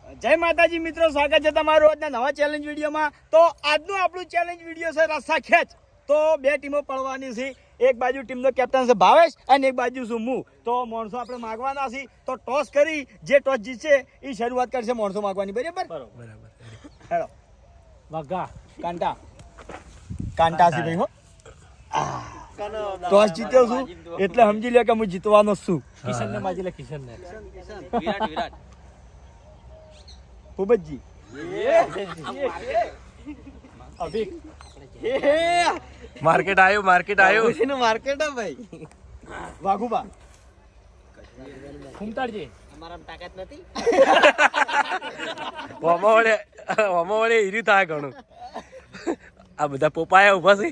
જય માતાજી મિત્રો, સ્વાગત છે તમારું આજના નવા ચેલેન્જ વિડીયોમાં। તો આજનું આપણું ચેલેન્જ વિડીયો છે રસ્સા ખેંચ। તો બે ટીમો પડવાની છે, એક બાજુ ટીમનો કેપ્ટન છે ભાવેશ અને એક બાજુ છું હું। તો માણસો આપણે માગવાના છે, તો ટોસ કરી જે ટોસ જીતશે એ શરૂઆત કરશે માણસો માગવાની, બરાબર? હેલો વાઘા કાંટા કાંટા છે ભાઈ, હો ટોસ જીત્યો છું એટલે સમજી લે કે હું જીતવાનો છું। કિશનને માજી લે, કિશનને વિરાટ ભૂપતજી અભિક માર્કેટ આયો એનું માર્કેટ હે ભાઈ। વાઘુબા ફૂમતાડજી અમારામાં તાકાત નથી। ઓમો વડે હીરી થાય ઘણું। આ બધા પોપાયા ઉભા છે।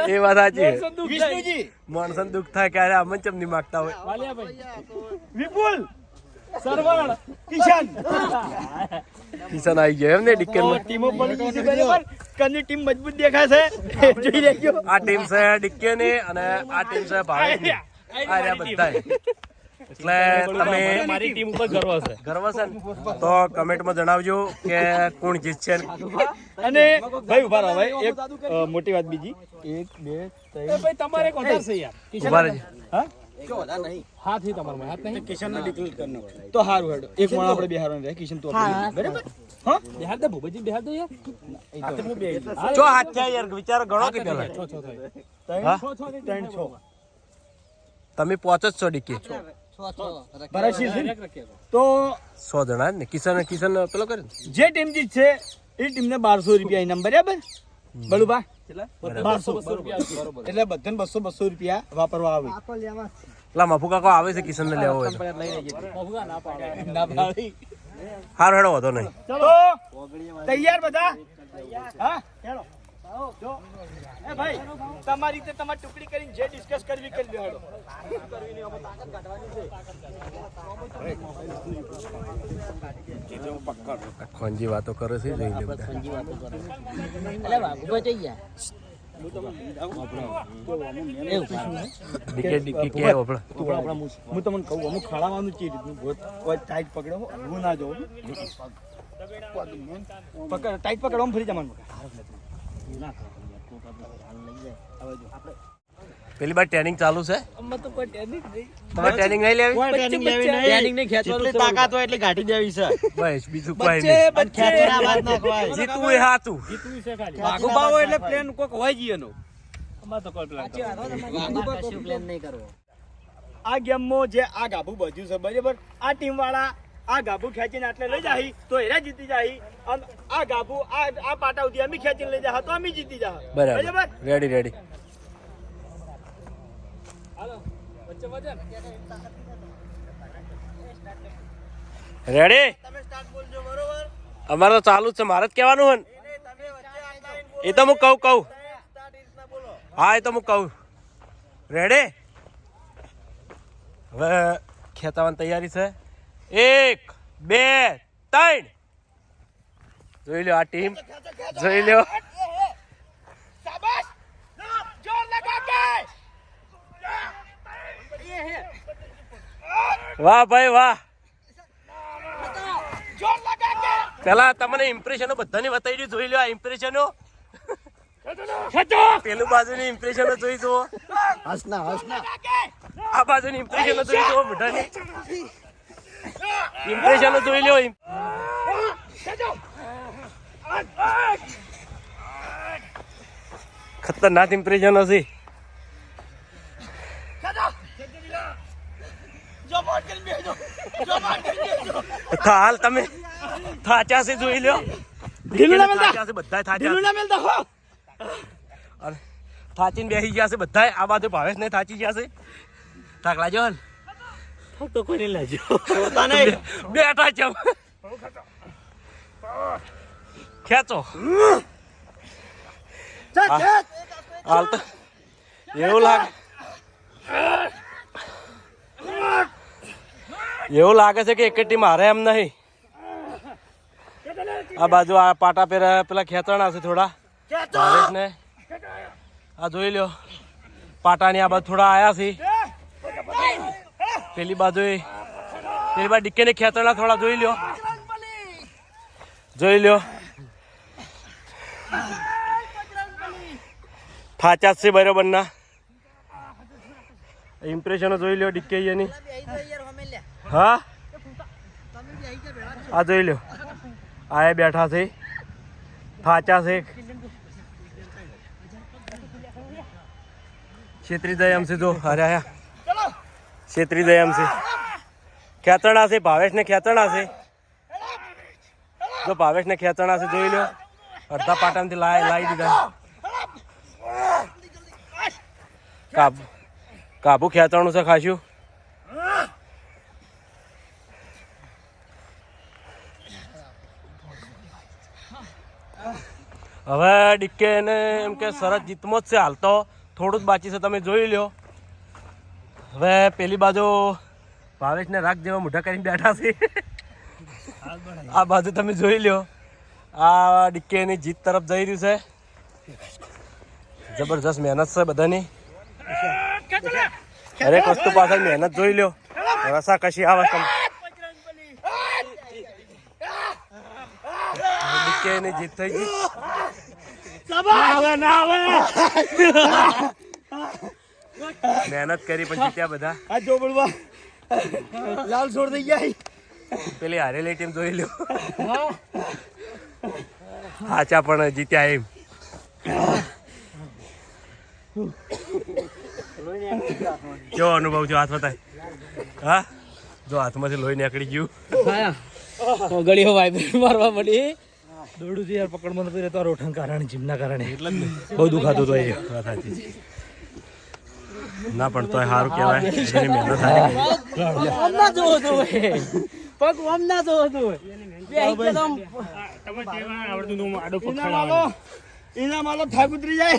એ વાત સાચી। વિષ્ણુજી માણસને દુઃખ થાય ક્યારે આમ ચમ નહીં માગતા હોય। વિપુલ સરવણ કિશન કિશન આવી ગયો એમ ને ડિક્કન માં। ટીમો પડી ગઈ છે બરાબર, કની ટીમ મજબૂત દેખાશે જોઈ લેજો। આ ટીમ છે ડિક્કન ની અને આ ટીમ છે ભાવેશ ની। આ રહ્યા બધા એટલે તમે મારી ટીમ ઉપર ગર્વ છે ને તો કમેન્ટમાં જણાવજો કે કોણ જીતશે। અને ભાઈ ઉભા રહો ભાઈ, એક મોટી વાત બીજી, 1 2 3 ભાઈ તમારે એક ઓર્ડર છે યાર। ઉભા રહેજો। હા કે ઓર્ડર નહીં, હાથ હી તમારો હાથ નહીં, કિશન ને ડિક્લેર કરનો તો હારું હેડો। એક માં આપણે બિહારવાનું રહે, કિશન તો બરાબર। હા બિહાર દે ભૂપતજી, બિહાર દે યાર। હાથે હું બે જો હાથ થયા યાર, વિચારો ગણો કે પેલા 6 તમે પહોંચો જ છો ડિક્કી તો 100 જણા ને। કિશન પેલો કરે જે ટીમ જીતશે એ ટીમને 1200 રૂપિયા ઇનામ, બરાબર? બળુબા 1200 એટલે બધાને 200 રૂપિયા વાપરવા આવે। પેલા મફુ કાકો આવે છે કિશન ને લેવો હોય તો। હારું હેડો વધો નહીં। તો તૈયાર બધા? હા હેડો જો એ ભાઈ તમારી રીતે તમારી ટુકડી કરીને જે ડિસ્કસ કરવી કરી લો હેડો। ખોંજી વાતો કરે છે, જોઈ લે બધા। ડિક્કી કે ઓપડા હું તમને કહું, અમુક ખાડાવાનું ચી રીતનું ટાઈટ પકડો, હું ના જાઉં પકડ, ટાઈટ પકડો ફરી જવાનું। પેલી બાર ટ્રેનિંગ ચાલુ છે, તમારે ટ્રેનિંગ નહીં લેવી? તાકાત હોય એટલે ગાંઠી દેવી છે બસ, બીજું કોઈ નહીં। જીતવું એ હાચું। વાઘુબાવો એટલે પ્લેન કોક હોય જ એનો। આ ગેમમાં જે આ ગાભુ બધું છે બરાબર, આ ટીમ વાળા આ ગાભુ ખેંચીને આટલે લઈ જાય તો એરા જીતી જાય, અને આ ગાભુ આ પાટા સુધી અમે ખેંચીને લઈ જાય તો અમે જીતી જાય, બરાબર? Ready ready ready? અમારે તો ચાલુ જ છે, મારે જ કહેવાનું હોય ને। એ તો હું કહું હા, એ તો હું કહું। રેડી? હવે ખેંચાવાની તૈયારી છે। 1 2 3 જોઈ લો આ ટીમ, જોઈ લો। વાહ ભાઈ વાહ। પેલા તમને ઇમ્પ્રેશનો બધાની બતાવી દઉં, જોઈ લો આ ઇમ્પ્રેશનો। પેલું બાજુની ઇમ્પ્રેશનો જોઈ જુઓ, આ બાજુની ઇમ્પ્રેશનો જોઈ જુઓ, બધાની ઇમ્પ્રેશનો જોઈ લો। ખતરનાક ઇમ્પ્રેશનો છે। હાલ તમે થાચા છે, જોઈ લો। થાચીને બેસી ગયા છે બધા। આ બાજુ ભાવેશ ને થાચી ગયા છે। થાક લાજો હાલ તો કોઈ નહીં લાજો, બેઠા છે। ખેંચો હાલ તો એવું લાગે છે કે એક ટીમ હારે એમ નહીં। આ બાજુ આ પાટા પેલા ખેંચાણા છે થોડા ભાવેશ ને। આ જોઈ લો પાટાની આ બાજુ થોડા આયા છે। પેલી બાજુ ડીકે ને ખેતરના થોડા જોઈ લ્યો. થાચા છે બરોબર ના ઇમ્પ્રેશનો જોઈ લ્યો ડીકે ની. હા આ જોઈ લ્યો આ બેઠા છે થાચા છે. છેતરી જાય એમ છે જો અરે આયા છેતરી જાય એમ છે. ખેતરણા છે ભાવેશ ને ખેતરણા છે. જો ભાવેશ ને ખેતરણા છે જોઈ લો અડધા પાટણથી લાવી દીધા. કાબુ ખેતરણું છે ખાસ્યું. હવે ડીકે ને એમ કે સરસ જીતમો જ છે હાલ તો થોડું જ બાકી છે તમે જોઈ લો. હવે પેલી બાજુ ભાવેશ ને રાખ જેવા મોઢા કરીને બેઠા છે. આ બાજુ તમે જોઈ લો આ ડીકે ની જીત તરફ જઈ રહ્યું છે. જબરજસ્ત મહેનત છે બધાની. દરેક વસ્તુ પાછળ મહેનત જોઈ લો. રસા કશી આવે ડીકે ની જીત થઈ ગઈ. મહેનત કરી પણ જીત્યા બધા. આ જો બળવા લાલ છોડ થઈ ગયા. પેલી હારેલી ટીમ જોઈ લો હાચા પણ જીત્યા એમ. કેવો અનુભવ છે હાથ બતાય. હા જો હાથમાંથી લોહી નીકળી ગયું. ગળીઓ વાઇબ્રેટ મારવા મળી. દોડું થી યાર પકડમાં નતો રહેતો રોઠણ કારણે જીમના કારણે એટલે જ બહુ દુખાતું હતું એ વાત સાચી છે. ના પણ તોય સારું કહેવાય એની મહેનત સારી. ઓમ ના જોવો તો પગ ઓમ ના જોવો તો એના માલો થાક ઉતરી જાય.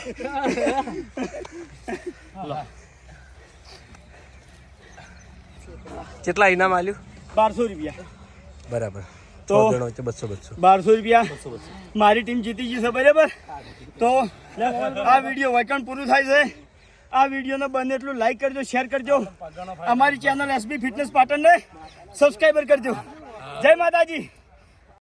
કેટલા ઇનામ આલ્યું? 1200 રૂપિયા. બરાબર. તો 1200 રૂપિયા મારી ટીમ જીતી ગઈ છે બરાબર. તો આ વિડીયો વાયકણ પૂરું થાય છે. આ વિડીયોને બને એટલું લાઈક કરજો, શેર કરજો. અમારી ચેનલ SB ફિટનેસ પાટણને સબસ્ક્રાઈબર કરજો. જય માતાજી.